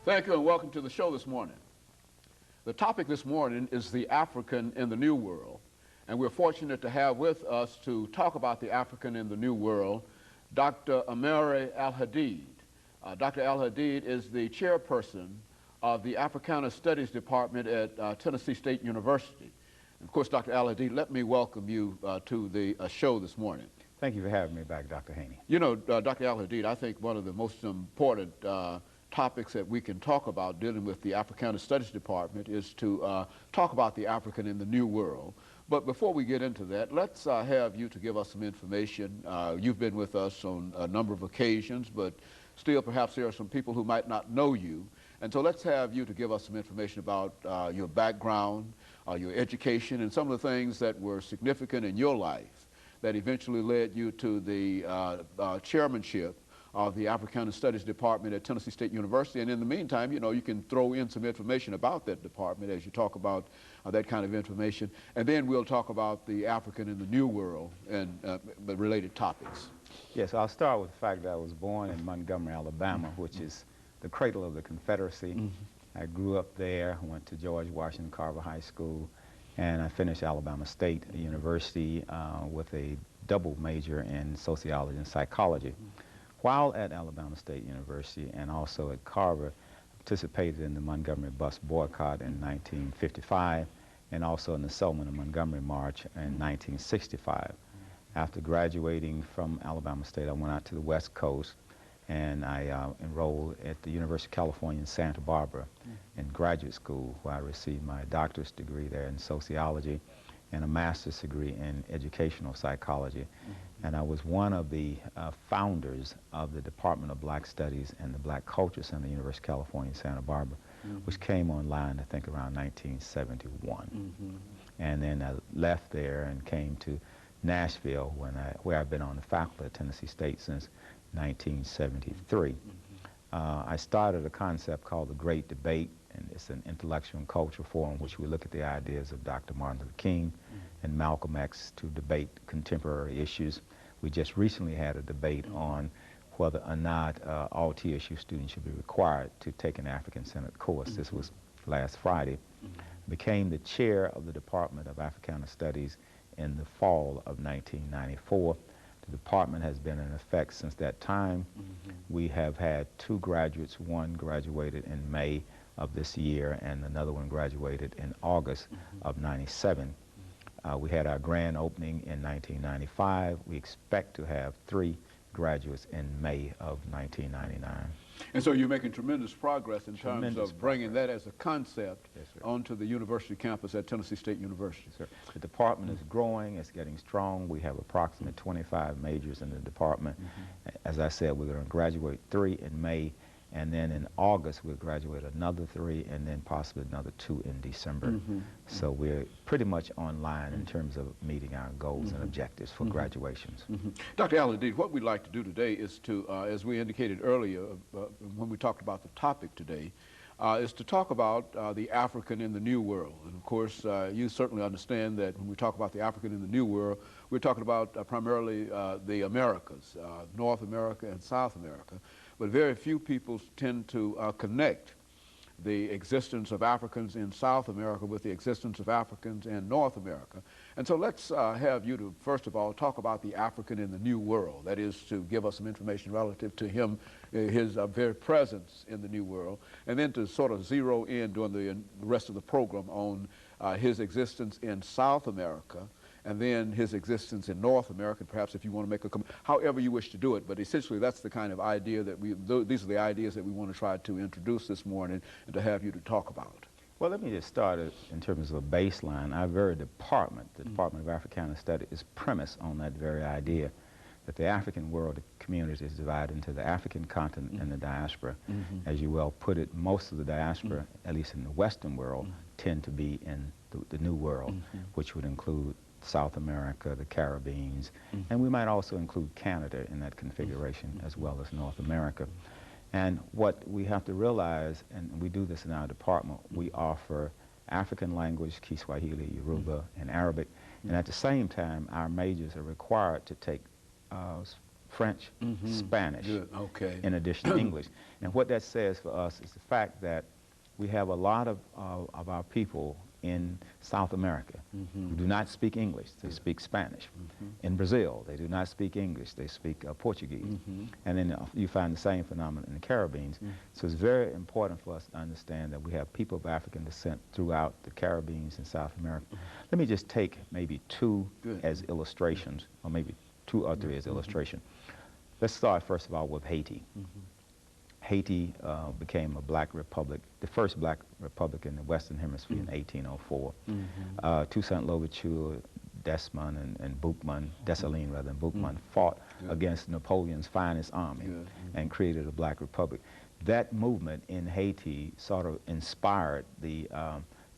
Thank you and welcome to the show this morning. The topic this morning is the African in the New World, and we're fortunate to have with us to talk about the African in the New World, Dr. AAl-Hadid. Dr. AAl-Hadid is the chairperson of the Africana Studies Department at Tennessee State University. And of course, Dr. AAl-Hadid, let me welcome you to the show this morning. Thank you for having me back, Dr. Haney. You know, Dr. AAl-Hadid, I think one of the most important topics that we can talk about dealing with the Africana Studies Department is to talk about the African in the New World. But before we get into that, let's have you to give us some information. You've been with us on a number of occasions, but still perhaps there are some people who might not know you. And so let's have you to give us some information about your background, your education, and some of the things that were significant in your life that eventually led you to the chairmanship of the Africana Studies Department at Tennessee State University. And in the meantime, you know, you can throw in some information about that department as you talk about that kind of information. And then we'll talk about the African in the New World and related topics. Yes, I'll start with the fact that I was born in Montgomery, Alabama, which is the cradle of the Confederacy. I grew up there, went to George Washington Carver High School, and I finished Alabama State University with a double major in sociology and psychology. While at Alabama State University and also at Carver, I participated in the Montgomery bus boycott in 1955 and also in the Selma and Montgomery March in 1965. After graduating from Alabama State, I went out to the West Coast and I enrolled at the University of California in Santa Barbara in graduate school, where I received my doctorate degree there in sociology and a master's degree in educational psychology. And I was one of the founders of the Department of Black Studies and the Black Culture Center at the University of California in Santa Barbara, which came online, I think, around 1971. And then I left there and came to Nashville, where I've been on the faculty at Tennessee State since 1973. I started a concept called the Great Debate, and it's an intellectual and cultural forum in which we look at the ideas of Dr. Martin Luther King and Malcolm X to debate contemporary issues. We just recently had a debate on whether or not all TSU students should be required to take an African-centered course. This was last Friday. Became the chair of the Department of Africana Studies in the fall of 1994. The department has been in effect since that time. We have had two graduates. One graduated in May of this year, and another one graduated in August of '97. We had our grand opening in 1995. We expect to have 3 graduates in May of 1999. And so you're making tremendous progress in terms of bringing that as a concept onto the university campus at Tennessee State University. Yes, sir. The department is growing, it's getting strong. We have approximately 25 majors in the department. As I said, we're going to graduate 3 in May, and then in August we'll graduate another 3, and then possibly another 2 in December. So we're pretty much online in terms of meeting our goals and objectives for graduations. Dr. AAl-Hadid, what we'd like to do today is to, as we indicated earlier when we talked about the topic today, is to talk about the African in the New World. And of course, you certainly understand that when we talk about the African in the New World, we're talking about primarily the Americas, North America and South America. But very few people tend to connect the existence of Africans in South America with the existence of Africans in North America. And so let's have you to, first of all, talk about the African in the New World. That is, to give us some information relative to him, his very presence in the New World, and then to sort of zero in during the rest of the program on his existence in South America, and then his existence in North America, perhaps if you want to make a comment, however you wish to do it. But essentially, that's the kind of idea that these are the ideas that we want to try to introduce this morning and to have you to talk about. Well, let me just start in terms of a baseline. Our very department, the Department of Africana Studies, is premised on that very idea that the African world community is divided into the African continent and the diaspora. As you well put it, most of the diaspora, at least in the Western world, tend to be in the New World, which would include South America, the Caribbean, and we might also include Canada in that configuration, as well as North America. And what we have to realize, and we do this in our department, we offer African language, Kiswahili, Yoruba, and Arabic, and at the same time, our majors are required to take French, Spanish, Good. Okay. in addition to English. And what that says for us is the fact that we have a lot of our people in South America who do not speak English, they speak Spanish. In Brazil, they do not speak English, they speak Portuguese. And then you find the same phenomenon in the Caribbean. So it's very important for us to understand that we have people of African descent throughout the Caribbean and South America. Let me just take maybe two as illustrations, or maybe two or three as illustration. Let's start first of all with Haiti. Haiti became a black republic, the first black republic in the Western Hemisphere in 1804. Toussaint Louverture, Desmond and Boukman, Dessalines rather than Boukman, fought against Napoleon's finest army and created a black republic. That movement in Haiti sort of inspired the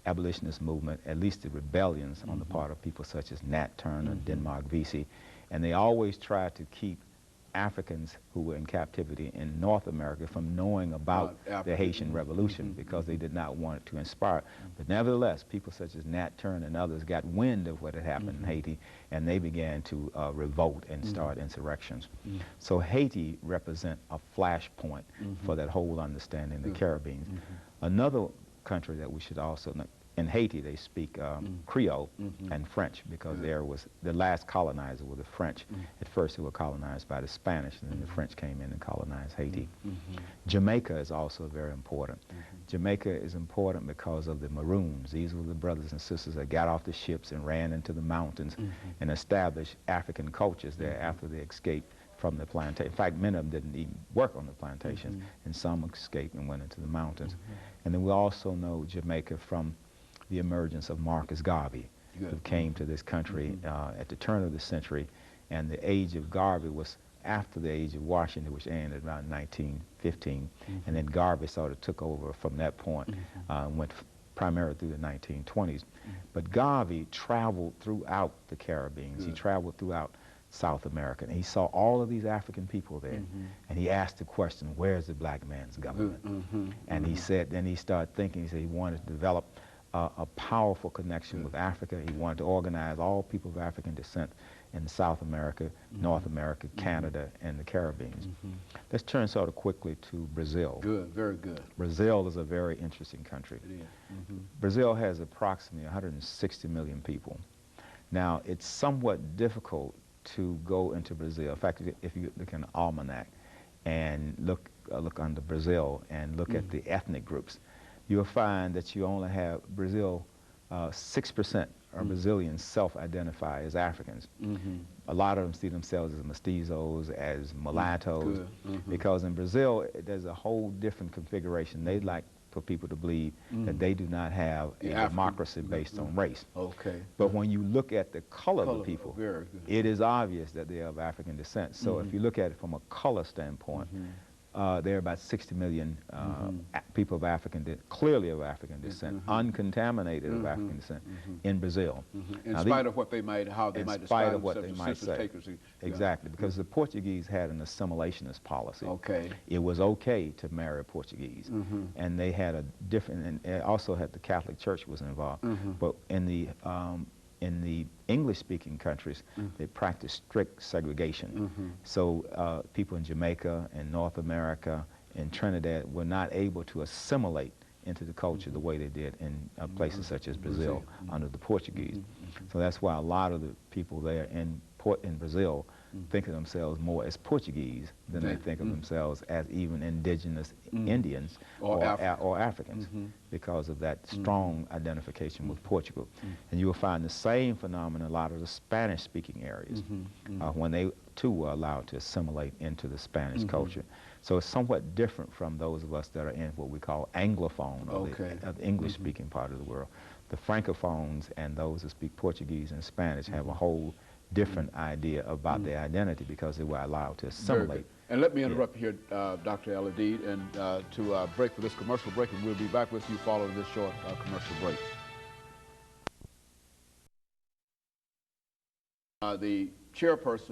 abolitionist movement, at least the rebellions on the part of people such as Nat Turner, Denmark Vesey, and they always tried to keep Africans who were in captivity in North America from knowing about the Haitian Revolution because they did not want it to inspire. But nevertheless, people such as Nat Turner and others got wind of what had happened in Haiti, and they began to revolt and start insurrections. So Haiti represents a flashpoint for that whole understanding of the Caribbean. Another country that we should also know, in Haiti, they speak Creole and French because there was the last colonizer were the French. At first, they were colonized by the Spanish, and then the French came in and colonized Haiti. Jamaica is also very important. Jamaica is important because of the Maroons. These were the brothers and sisters that got off the ships and ran into the mountains and established African cultures there after they escaped from the plantation. In fact, many of them didn't even work on the plantations, and some escaped and went into the mountains. And then we also know Jamaica from the emergence of Marcus Garvey, who came to this country at the turn of the century, and the age of Garvey was after the age of Washington, which ended around 1915, and then Garvey sort of took over from that point, went primarily through the 1920s. But Garvey traveled throughout the Caribbean. He traveled throughout South America, and he saw all of these African people there, and he asked the question, where's the black man's government? And he said, then he started thinking, he said he wanted to develop a powerful connection with Africa. He wanted to organize all people of African descent in South America, North America, Canada, and the Caribbean. Let's turn sort of quickly to Brazil. Good, very good. Brazil is a very interesting country. It is. Brazil has approximately 160 million people. Now, it's somewhat difficult to go into Brazil. In fact, if you look in the almanac and look under Brazil and look at the ethnic groups, you'll find that you only have Brazil, 6% of Brazilians self-identify as Africans. A lot of them see themselves as mestizos, as mulattoes, because in Brazil, there's a whole different configuration. They'd like for people to believe that they do not have a democracy based on race. But when you look at the color of the people, it is obvious that they are of African descent. So if you look at it from a color standpoint, there are about 60 million people of clearly of African descent, uncontaminated of African descent in Brazil. In spite of what they might, how they might describe themselves as census takers. Exactly, because the Portuguese had an assimilationist policy. It was okay to marry a Portuguese, and they had a different, and also had the Catholic Church was involved. But in the English-speaking countries, they practice strict segregation. So people in Jamaica and North America and Trinidad were not able to assimilate into the culture the way they did in places such as Brazil under the Portuguese. So that's why a lot of the people there in Brazil think of themselves more as Portuguese than they think of themselves as even indigenous Indians or Africans because of that strong identification with Portugal. And you will find the same phenomenon in a lot of the Spanish-speaking areas when they too were allowed to assimilate into the Spanish culture. So it's somewhat different from those of us that are in what we call Anglophone, or the English-speaking part of the world. The Francophones and those who speak Portuguese and Spanish have a whole different idea about their identity because they were allowed to assimilate. And let me interrupt here, Dr. Al-Hadid, and to break for this commercial break, and we'll be back with you following this short commercial break. The chairperson